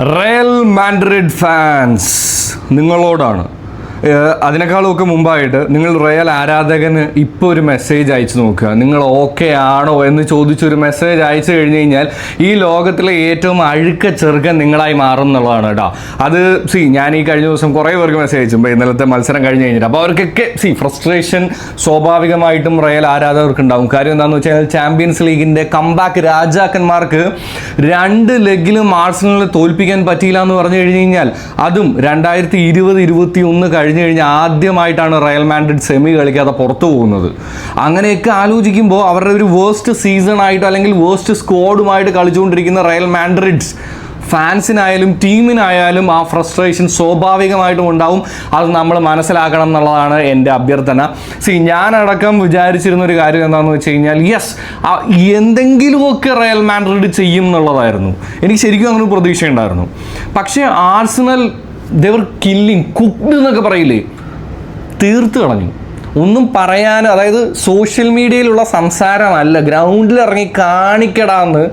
Real Madrid fans നിങ്ങളോടാണ്. അതിനേക്കാളൊക്കെ മുമ്പായിട്ട് നിങ്ങൾ റയൽ ആരാധകന് ഇപ്പോൾ ഒരു മെസ്സേജ് അയച്ചു നോക്കുക. നിങ്ങൾ ഓക്കെ ആണോ എന്ന് ചോദിച്ചൊരു മെസ്സേജ് അയച്ചു കഴിഞ്ഞ് കഴിഞ്ഞാൽ ഈ ലോകത്തിലെ ഏറ്റവും അഴുക്ക ചെറുക്കൻ നിങ്ങളായി മാറും എന്നുള്ളതാണ് കേട്ടോ. അത് ഞാൻ ഈ കഴിഞ്ഞ ദിവസം കുറേ പേർക്ക് മെസ്സേജ് അയച്ചു ഇന്നലത്തെ മത്സരം കഴിഞ്ഞ് കഴിഞ്ഞിട്ട്. അപ്പോൾ അവർക്കൊക്കെ ഫ്രസ്ട്രേഷൻ സ്വാഭാവികമായിട്ടും റയൽ ആരാധകർക്ക് ഉണ്ടാവും. കാര്യം എന്താണെന്ന് വെച്ച് കഴിഞ്ഞാൽ ചാമ്പ്യൻസ് ലീഗിൻ്റെ കംബാക്ക് രാജാക്കന്മാർക്ക് 2 ലെഗിലും ആഴ്സണലിനെ തോൽപ്പിക്കാൻ പറ്റിയില്ല എന്ന് പറഞ്ഞു കഴിഞ്ഞ് കഴിഞ്ഞാൽ, അതും 2020-21 കഴിഞ്ഞ് കഴിഞ്ഞാൽ ആദ്യമായിട്ടാണ് റയൽ മാഡ്രിഡ് സെമി കളിക്കാതെ പുറത്തു പോകുന്നത്. അങ്ങനെയൊക്കെ ആലോചിക്കുമ്പോൾ അവരുടെ ഒരു വേസ്റ്റ് സീസൺ ആയിട്ടോ അല്ലെങ്കിൽ വേസ്റ്റ് സ്ക്വാഡുമായിട്ട് കളിച്ചുകൊണ്ടിരിക്കുന്ന റയൽ മാഡ്രിഡ്സ് ഫാൻസിനായാലും ടീമിനായാലും ആ ഫ്രസ്ട്രേഷൻ സ്വാഭാവികമായിട്ടും ഉണ്ടാവും. അത് നമ്മൾ മനസ്സിലാക്കണം എന്നുള്ളതാണ് എൻ്റെ അഭ്യർത്ഥന. ഞാനടക്കം വിചാരിച്ചിരുന്ന ഒരു കാര്യം എന്താണെന്ന് വെച്ച് കഴിഞ്ഞാൽ, എന്തെങ്കിലുമൊക്കെ റയൽ മാഡ്രിഡ് ചെയ്യും എന്നുള്ളതായിരുന്നു. എനിക്ക് ശരിക്കും അങ്ങനെ പ്രതീക്ഷയുണ്ടായിരുന്നു. പക്ഷേ ആഴ്സണൽ ദെവർ കില്ലിങ് കുക്ക്ഡ് എന്നൊക്കെ പറയില്ലേ, തീർത്ത് കളഞ്ഞു. ഒന്നും പറയാൻ, അതായത് സോഷ്യൽ മീഡിയയിലുള്ള സംസാരമല്ല, ഗ്രൗണ്ടിൽ ഇറങ്ങി കാണിക്കടാന്ന്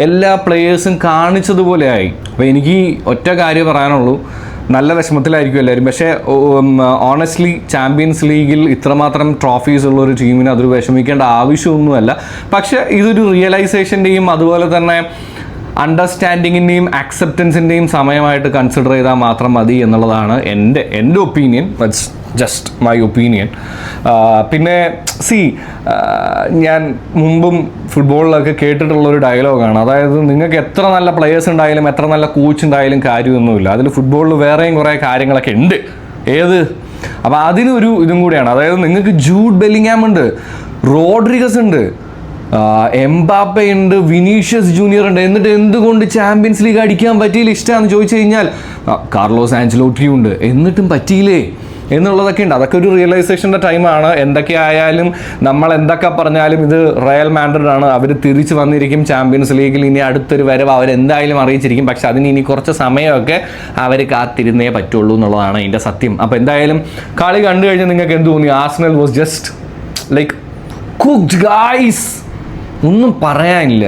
എല്ലാ പ്ലേയേഴ്സും കാണിച്ചതുപോലെ ആയി. അപ്പോൾ എനിക്ക് ഒറ്റ കാര്യം പറയാനുള്ളൂ, നല്ല വിഷമത്തിലായിരിക്കും എല്ലാവരും. പക്ഷേ ഓണസ്റ്റ്ലി ചാമ്പ്യൻസ് ലീഗിൽ ഇത്രമാത്രം ട്രോഫീസ് ഉള്ള ഒരു ടീമിന് അതൊരു വിഷമിക്കേണ്ട ആവശ്യമൊന്നുമല്ല. പക്ഷേ ഇതൊരു റിയലൈസേഷൻ്റെയും അതുപോലെ തന്നെ അണ്ടർസ്റ്റാൻഡിങ്ങിൻ്റെയും അക്സെപ്റ്റൻസിൻ്റെയും സമയമായിട്ട് കൺസിഡർ ചെയ്താൽ മാത്രം മതി എന്നുള്ളതാണ് എൻ്റെ opinion. That's just my opinion. പിന്നെ ഞാൻ മുമ്പും ഫുട്ബോളിലൊക്കെ കേട്ടിട്ടുള്ളൊരു ഡയലോഗാണ്. അതായത് നിങ്ങൾക്ക് എത്ര നല്ല പ്ലെയേഴ്സ് ഉണ്ടായാലും എത്ര നല്ല കോച്ച് ഉണ്ടായാലും കാര്യമൊന്നുമില്ല, അതിൽ ഫുട്ബോളിൽ വേറെയും കുറേ കാര്യങ്ങളൊക്കെ ഉണ്ട്. അപ്പോൾ അതിനൊരു ഇതും കൂടിയാണ്. അതായത് നിങ്ങൾക്ക് ജൂഡ് ബെല്ലിംഗ്ഹാം ഉണ്ട്, റോഡ്രിഗസ് ഉണ്ട്, എംബാപ്പെ ഉണ്ട്, വിനീഷ്യസ് ജൂനിയർ ഉണ്ട്. എന്നിട്ട് എന്തുകൊണ്ട് ചാമ്പ്യൻസ് ലീഗ് അടിക്കാൻ പറ്റിയില്ല ഇഷ്ടമാണെന്ന് ചോദിച്ചു കഴിഞ്ഞാൽ, കാർലോസ് ആഞ്ചലോട്ടി ഉണ്ട്, എന്നിട്ടും പറ്റിയില്ലേ എന്നുള്ളതൊക്കെ ഉണ്ട്. അതൊക്കെ ഒരു റിയലൈസേഷൻ്റെ ടൈമാണ്. എന്തൊക്കെ ആയാലും നമ്മൾ എന്തൊക്കെ പറഞ്ഞാലും ഇത് റയൽ മാഡ്രിഡ് ആണ്. അവർ തിരിച്ചു വന്നിരിക്കും ചാമ്പ്യൻസ് ലീഗിൽ. ഇനി അടുത്തൊരു വരവ് അവരെന്തായാലും അറിയിച്ചിരിക്കും. പക്ഷെ അതിന് ഇനി കുറച്ച് സമയമൊക്കെ അവർ കാത്തിരുന്നേ പറ്റുള്ളൂ എന്നുള്ളതാണ് അതിൻ്റെ സത്യം. അപ്പോൾ എന്തായാലും കളി കണ്ടു കഴിഞ്ഞാൽ നിങ്ങൾക്ക് എന്ത് തോന്നി? Arsenal was just like cooked guys, ഒന്നും പറയാനില്ല.